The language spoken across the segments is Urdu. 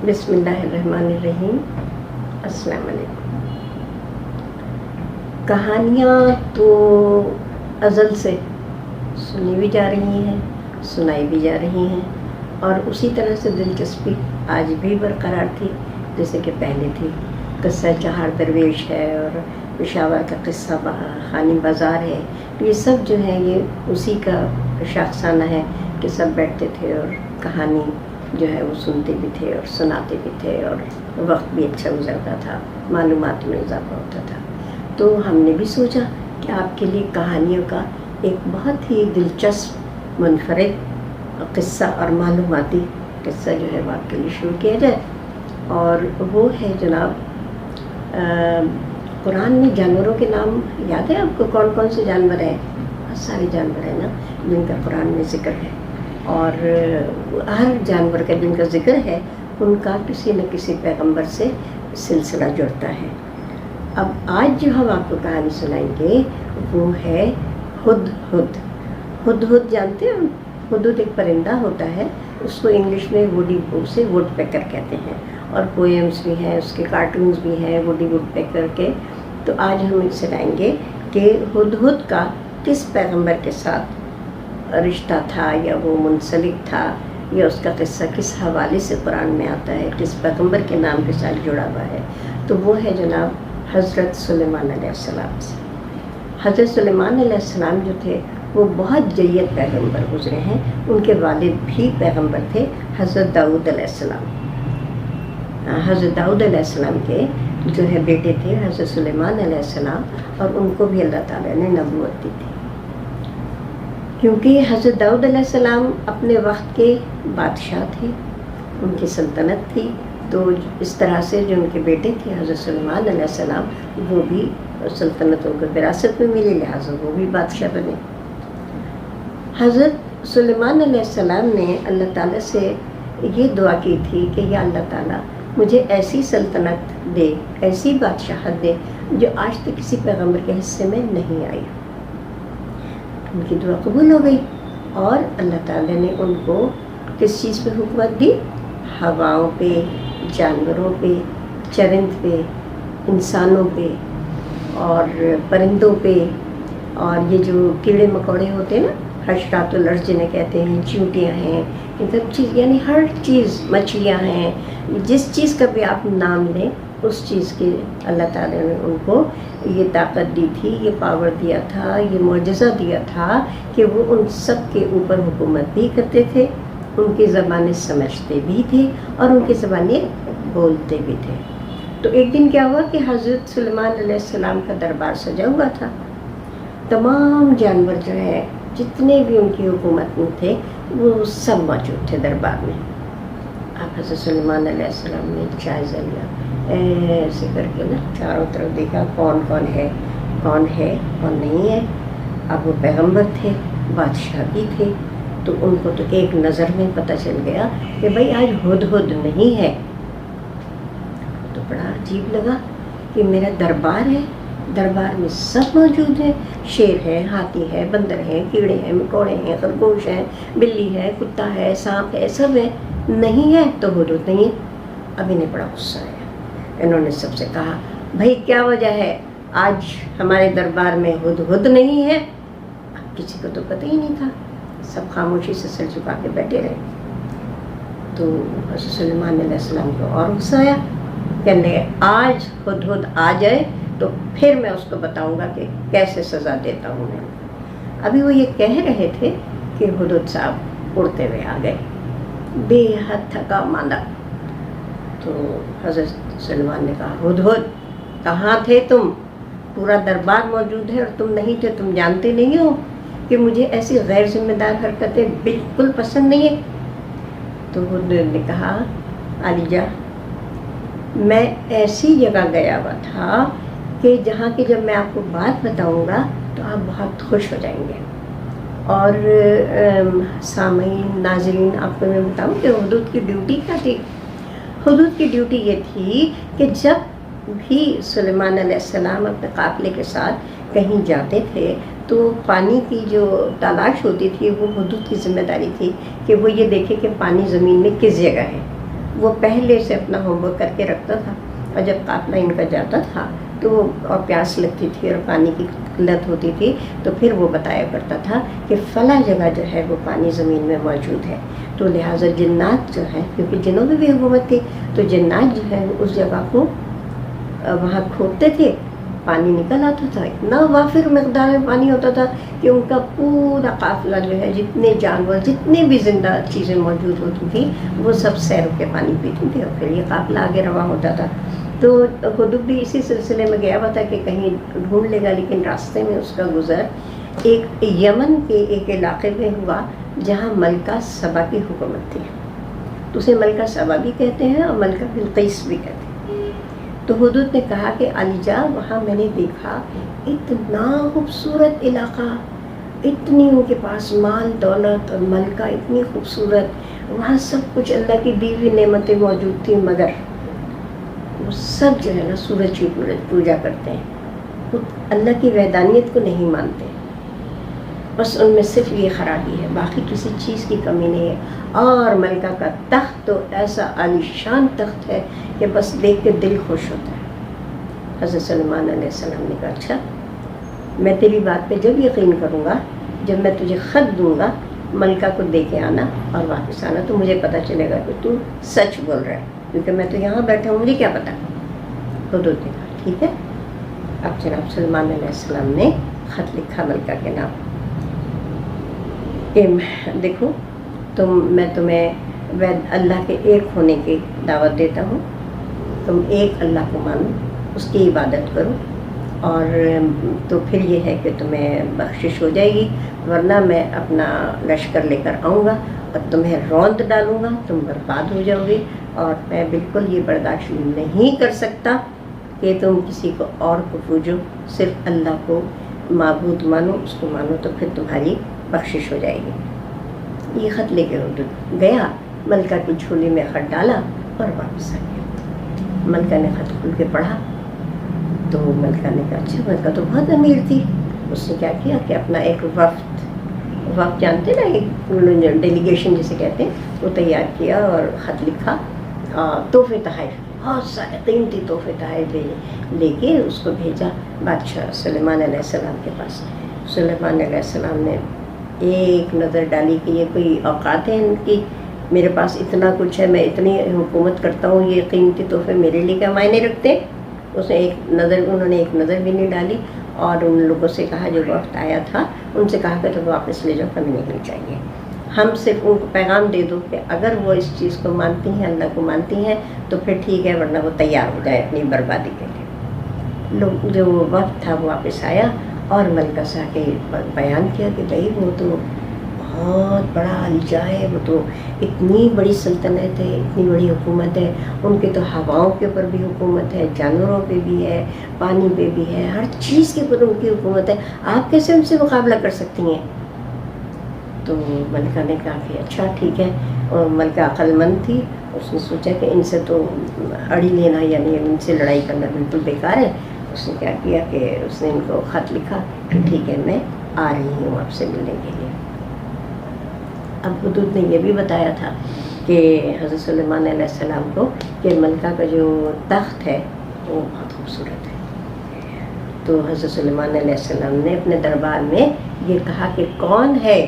بسم اللہ الرحمن الرحیم۔ السلام علیکم۔ کہانیاں تو ازل سے سنی بھی جا رہی ہیں، سنائی بھی جا رہی ہیں، اور اسی طرح سے دلچسپی آج بھی برقرار تھی جیسے کہ پہلے تھی۔ قصہ چہار درویش ہے اور پشاور کا قصہ خانی بازار ہے، یہ سب جو ہے یہ اسی کا شاخسانہ ہے کہ سب بیٹھتے تھے اور کہانی جو ہے وہ سنتے بھی تھے اور سناتے بھی تھے، اور وقت بھی اچھا گزرتا تھا، معلومات میں اضافہ ہوتا تھا۔ تو ہم نے بھی سوچا کہ آپ کے لیے کہانیوں کا ایک بہت ہی دلچسپ منفرد قصہ اور معلوماتی قصہ جو ہے وہ آپ کے لیے شروع کیا جائے، اور وہ ہے جناب قرآن میں جانوروں کے نام یاد ہے آپ کو؟ کون کون سے جانور ہیں؟ بہت سارے جانور ہیں نا جن کا قرآن میں ذکر ہے، اور ہر جانور کا جن کا ذکر ہے ان کا کسی نہ کسی پیغمبر سے سلسلہ جڑتا ہے۔ اب آج جو ہم آپ کو کہانی سنائیں گے وہ ہے ہدہد۔ ہدہد جانتے ہیں؟ ہدہد ایک پرندہ ہوتا ہے، اس کو انگلش میں ووڈی اسے ووڈ پیکر کہتے ہیں، اور پوئمس بھی ہیں، اس کے کارٹونز بھی ہیں ووڈی ووڈ پیکر کے۔ تو آج ہم سنائیں گے کہ ہدہد کا کس پیغمبر کے ساتھ رشتہ تھا، یا وہ منسلک تھا، یا اس کا قصہ کس حوالے سے قرآن میں آتا ہے، کس پیغمبر کے نام کے ساتھ جڑا ہوا ہے۔ تو وہ ہے جناب حضرت سلیمان علیہ السلام سے۔ حضرت سلیمان علیہ السلام جو تھے وہ بہت جید پیغمبر گزرے ہیں، ان کے والد بھی پیغمبر تھے، حضرت داؤد علیہ السلام۔ حضرت داؤد علیہ السلام کے جو ہے بیٹے تھے حضرت سلیمان علیہ السلام، اور ان کو بھی اللہ تعالیٰ نے نبوت دی تھی، کیونکہ حضرت داؤد علیہ السلام اپنے وقت کے بادشاہ تھے، ان کی سلطنت تھی۔ تو اس طرح سے جو ان کے بیٹے تھے حضرت سلیمان علیہ السلام، وہ بھی سلطنت ان کو وراثت میں ملی، لہٰذا وہ بھی بادشاہ بنے۔ حضرت سلیمان علیہ السلام نے اللہ تعالیٰ سے یہ دعا کی تھی کہ یا اللہ تعالیٰ مجھے ایسی سلطنت دے، ایسی بادشاہت دے جو آج تک کسی پیغمبر کے حصے میں نہیں آئی۔ ان کی دعا قبول ہو گئی، اور اللہ تعالیٰ نے ان کو کس چیز پہ حکومت دی؟ ہواؤں پہ، جانوروں پہ، چرند پہ، انسانوں پہ اور پرندوں پہ، اور یہ جو کیڑے مکوڑے ہوتے ہیں نا، حشرات الارض جنہیں کہتے ہیں، چیونٹیاں ہیں، یہ سب چیز، یعنی ہر چیز، مچھلیاں ہیں، جس چیز کا بھی آپ نام لیں اس چیز کے اللہ تعالیٰ نے ان کو یہ طاقت دی تھی، یہ پاور دیا تھا، یہ معجزہ دیا تھا کہ وہ ان سب کے اوپر حکومت بھی کرتے تھے، ان کی زبانیں سمجھتے بھی تھے اور ان کی زبانیں بولتے بھی تھے۔ تو ایک دن کیا ہوا کہ حضرت سلیمان علیہ السلام کا دربار سجا ہوا تھا، تمام جانور جو ہے جتنے بھی ان کی حکومت میں تھے وہ سب موجود تھے دربار میں۔ آپ حضرت سلیمان علیہ السلام نے جائزہ لیا، ایسے کر کے نا چاروں طرف دیکھا کون کون ہے، کون ہے کون نہیں ہے۔ اب وہ پیغمبر تھے، بادشاہ بھی تھے، تو ان کو تو ایک نظر میں پتہ چل گیا کہ بھائی آج ہدہد نہیں ہے۔ تو بڑا عجیب لگا کہ میرا دربار ہے، دربار میں سب موجود ہیں، شیر ہے، ہاتھی ہے، بندر ہیں، کیڑے ہیں، مکوڑے ہیں، خرگوش ہیں، بلی ہے، کتا ہے، سانپ ہے، سب ہے، نہیں ہے تو ہدہد نہیں ہے۔ اب انہیں بڑا غصہ آیا، انہوں نے سب سے کہا بھائی کیا وجہ ہے آج ہمارے دربار میں ہدہد نہیں ہے؟ اب کسی کو تو پتہ ہی نہیں تھا، سب خاموشی سے سر جھکا کے بیٹھے رہے۔ تو حضرت سلیمان علیہ السلام کو اور غصہ آیا، کہنے لگے آج ہدہد آ جائے تو پھر میں اس کو بتاؤں گا کہ کیسے سزا دیتا ہوں میں۔ ابھی وہ یہ کہہ رہے تھے کہ ہدہد صاحب اڑتے ہوئے آ گئے، بے حد تھکا ماندہ۔ تو حضرت سلیمان نے کہا ہدہد کہاں تھے تم؟ پورا دربار موجود ہے اور تم نہیں تھے، تم جانتے نہیں ہو کہ مجھے ایسی غیر ذمہ دار حرکتیں بالکل پسند نہیں ہیں۔ تو ہدہد نے کہا عالیجا میں ایسی جگہ گیا ہوا تھا کہ جہاں کی جب میں آپ کو بات بتاؤں گا تو آپ بہت خوش ہو جائیں گے۔ اور سامعین، ناظرین، آپ کو میں بتاؤں کہ ہدہد کی ڈیوٹی کیا تھی؟ ہدہد کی ڈیوٹی یہ تھی کہ جب بھی سلیمان علیہ السلام اپنے قافلے کے ساتھ کہیں جاتے تھے تو پانی کی جو تلاش ہوتی تھی وہ ہدہد کی ذمہ داری تھی کہ وہ یہ دیکھے کہ پانی زمین میں کس جگہ ہے، وہ پہلے سے اپنا ہوم ورک کر کے رکھتا تھا، اور جب قافلہ ان کا جاتا تھا تو اور پیاس لگتی تھی اور پانی کی قلت ہوتی تھی تو پھر وہ بتایا کرتا تھا کہ فلاں جگہ جو ہے وہ پانی زمین میں موجود ہے. تو لہٰذا جنات جو ہے، کیونکہ جنوں میں بھی حکومت تھی، تو جنات جو ہے اس جگہ کو وہاں کھودتے تھے، پانی نکل آتا تھا. اتنا وافر مقدار میں پانی ہوتا تھا کہ ان کا پورا قافلہ جو ہے، جتنے جانور، جتنی بھی زندہ چیزیں موجود ہوتی تھیں، وہ سب سیر کے پانی پیتے تھے، اور پھر یہ قافلہ آگے رواں ہوتا تھا. تو خود بھی اسی سلسلے میں گیا ہوا تھا کہ کہیں ڈھونڈ لے گا، لیکن راستے میں اس کا گزر ایک یمن کے ایک علاقے میں ہوا جہاں ملکہ سبا کی حکومت تھی. تو اسے ملکہ سبا بھی کہتے ہیں اور ملکہ بلقیس بھی کہتے ہیں. تو حدود نے کہا کہ علی جا، وہاں میں نے دیکھا اتنا خوبصورت علاقہ، اتنی ان کے پاس مال دولت، اور ملکہ اتنی خوبصورت، وہاں سب کچھ اللہ کی دی ہوئی نعمتیں موجود تھیں، مگر وہ سب جو ہے نا سورج کی پوجا کرتے ہیں، خود اللہ کی وحدانیت کو نہیں مانتے. بس ان میں صرف یہ خرابی ہے، باقی کسی چیز کی کمی نہیں ہے. اور ملکہ کا تخت تو ایسا عالیشان تخت ہے کہ بس دیکھ کے دل خوش ہوتا ہے. حضرت سلیمان علیہ السلام نے کہا اچھا، میں تیری بات پہ جب یقین کروں گا، جب میں تجھے خط دوں گا، ملکہ کو دے کے آنا اور واپس آنا، تو مجھے پتہ چلے گا کہ تو سچ بول رہا ہے، کیونکہ میں تو یہاں بیٹھا ہوں، مجھے کیا پتہ. حدود نے کہا ٹھیک ہے. اب جناب سلیمان علیہ السلام نے خط لکھا ملکہ کے نام کہ دیکھو میں تمہیں اللہ کے ایک ہونے کی دعوت دیتا ہوں، تم ایک اللہ کو مانو، اس کی عبادت کرو، اور تو پھر یہ ہے کہ تمہیں بخشش ہو جائے گی، ورنہ میں اپنا لشکر لے کر آؤں گا اور تمہیں روند ڈالوں گا، تم برباد ہو جاؤ گے. اور میں بالکل یہ برداشت نہیں کر سکتا کہ تم کسی کو اور کو پوجو، صرف اللہ کو معبود مانو، اس کو مانو، تو پھر تمہاری بخشش ہو جائے گی. یہ خط لے کے گیا، ملکہ کی جھولی میں خط ڈالا اور واپس آ گیا. ملکہ نے خط کھول کے پڑھا تو ملکہ نے کہا اچھا، ملکہ تو بہت امیر تھی. اس نے کیا کیا کہ اپنا ایک وفد جانتے نا، ایک ڈیلیگیشن جسے کہتے ہیں، وہ تیار کیا اور خط لکھا، تحفے تحائف، بہت سارے قیمتی تحفے تحائف لے کے اس کو بھیجا بادشاہ سلیمان علیہ السلام کے پاس. سلیمان علیہ السلام نے ایک نظر ڈالی کہ یہ کوئی اوقات ہے ان کی، میرے پاس اتنا کچھ ہے، میں اتنی حکومت کرتا ہوں، یہ قیمتی تحفے میرے لیے کیا معنی رکھتے ہیں. انہوں نے ایک نظر بھی نہیں ڈالی، اور ان لوگوں سے کہا جو وقت آیا تھا ان سے کہا کہ تم واپس لے جاؤ، ہمیں نہیں چاہیے. ہم صرف ان کو پیغام دے دو کہ اگر وہ اس چیز کو مانتی ہیں، اللہ کو مانتی ہیں، تو پھر ٹھیک ہے، ورنہ وہ تیار ہو جائے اپنی بربادی کے لیے. جو وقت تھا وہ واپس آیا اور ملکہ سے کے بیان کیا کہ بھائی وہ تو بہت بڑا علیجا ہے، وہ تو اتنی بڑی سلطنت ہے، اتنی بڑی حکومت ہے، ان کی تو ہواؤں کے اوپر بھی حکومت ہے، جانوروں پہ بھی ہے، پانی پہ بھی ہے، ہر چیز کے اوپر ان کی حکومت ہے، آپ کیسے ان سے مقابلہ کر سکتی ہیں. تو ملکہ نے کہا کہ اچھا ٹھیک ہے. اور ملکہ عقل مند تھی، اس نے سوچا کہ ان سے تو اڑی لینا، یعنی ان سے لڑائی کرنا بالکل بیکار ہے. اس نے کیا کیا کہ اس نے ان کو خط لکھا کہ ٹھیک ہے، میں آ رہی ہوں آپ سے ملنے کے لیے. اب حدود نے یہ بھی بتایا تھا کہ حضرت سلیمان علیہ السلام کو کہ ملکہ کا جو تخت ہے وہ بہت خوبصورت ہے. تو حضرت سلیمان علیہ السلام نے اپنے دربار میں یہ کہا کہ کون ہے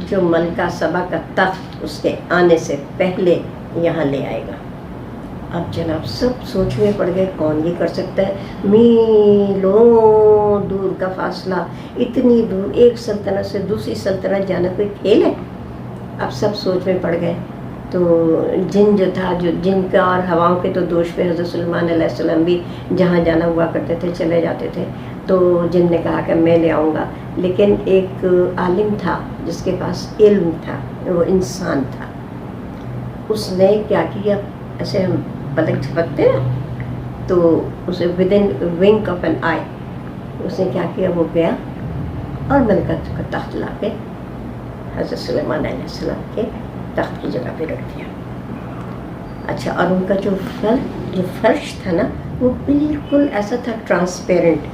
جو ملکہ سبا کا تخت اس کے آنے سے پہلے یہاں لے آئے گا. اب جناب سب سوچ میں پڑ گئے کون یہ کر سکتا ہے، میلوں دور کا فاصلہ، اتنی دور ایک سلطنت سے دوسری سلطنت جانا کوئی کھیل ہے. اب سب سوچ میں پڑ گئے. تو جن جو تھا، جو جن کا اور ہواؤں کے تو دوش پہ حضرت سلیمان علیہ السلام بھی جہاں جانا ہوا کرتے تھے چلے جاتے تھے. تو جن نے کہا کہ میں لے آؤں گا، لیکن ایک عالم تھا جس کے پاس علم تھا، وہ انسان تھا. اس نے کیا کیا، ایسے ہم پلک جھپکتے نا، تو اسے ودن ونک آف این آئی اس نے کیا کیا، وہ گیا اور ملکہ کا تخت لا کے حضرت سلیمان علیہ السلام کے تخت کی جگہ پہ رکھ دیا. اچھا، اور ان کا جو فرش تھا نا، وہ بالکل ایسا تھا ٹرانسپیرنٹ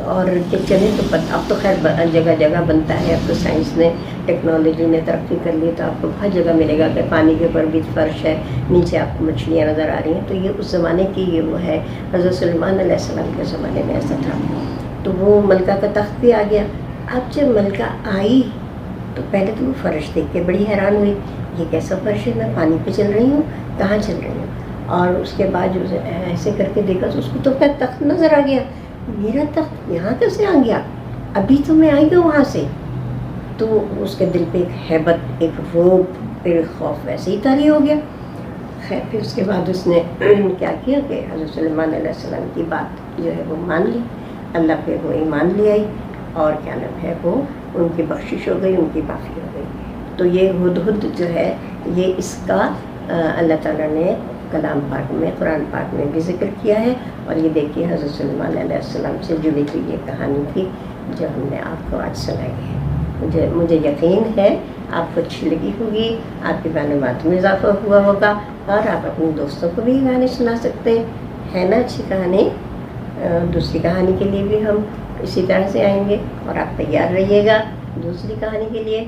اور کہ چلے تو اب تو خیر جگہ جگہ بنتا ہے، اب تو سائنس نے ٹیکنالوجی نے ترقی کر لی، تو آپ کو ہر جگہ ملے گا کہ پانی کے اوپر بھی فرش ہے، نیچے آپ کو مچھلیاں نظر آ رہی ہیں. تو یہ اس زمانے کی یہ وہ ہے. حضرت سلیمان علیہ السلام کے زمانے میں ایسا تھا. تو وہ ملکہ کا تخت بھی آ گیا. اب جب ملکہ آئی تو پہلے تو وہ فرش دیکھ کے بڑی حیران ہوئی، یہ کیسا فرش ہے، میں پانی پہ چل رہی ہوں، کہاں چل رہی ہوں. اور اس کے بعد جو ایسے کر کے دیکھا تو اس کو تو پھر تخت نظر آ گیا. میرا تخت یہاں کیسے آ گیا، ابھی تو میں آئی ہوں وہاں سے. تو اس کے دل پہ ایک ہیبت، ایک روب، ایک خوف ویسے ہی طاری ہو گیا. خیر پھر اس کے بعد اس نے کیا کیا کہ حضرت سلیمان علیہ السلام کی بات جو ہے وہ مان لی، اللہ پہ وہ ایمان لے آئی، اور کیا نام ہے وہ ان کی بخشش ہو گئی، ان کی معافی ہو گئی. تو یہ ہدہد جو ہے یہ اس کا اللہ تعالیٰ نے کلام پاک میں، قرآن پاک میں بھی ذکر کیا ہے. اور یہ دیکھیے حضرت سلیمان علیہ السلام سے جڑی ہوئی یہ کہانی تھی جو ہم نے آپ کو آج سنائی ہے. مجھے یقین ہے آپ کو اچھی لگی ہوگی، آپ کی معلومات میں اضافہ ہوا ہوگا، اور آپ اپنے دوستوں کو بھی کہانی سنا سکتے ہیں. ہے نا اچھی کہانی؟ دوسری کہانی کے لیے بھی ہم اسی طرح سے آئیں گے، اور آپ تیار رہیے گا دوسری کہانی کے لیے.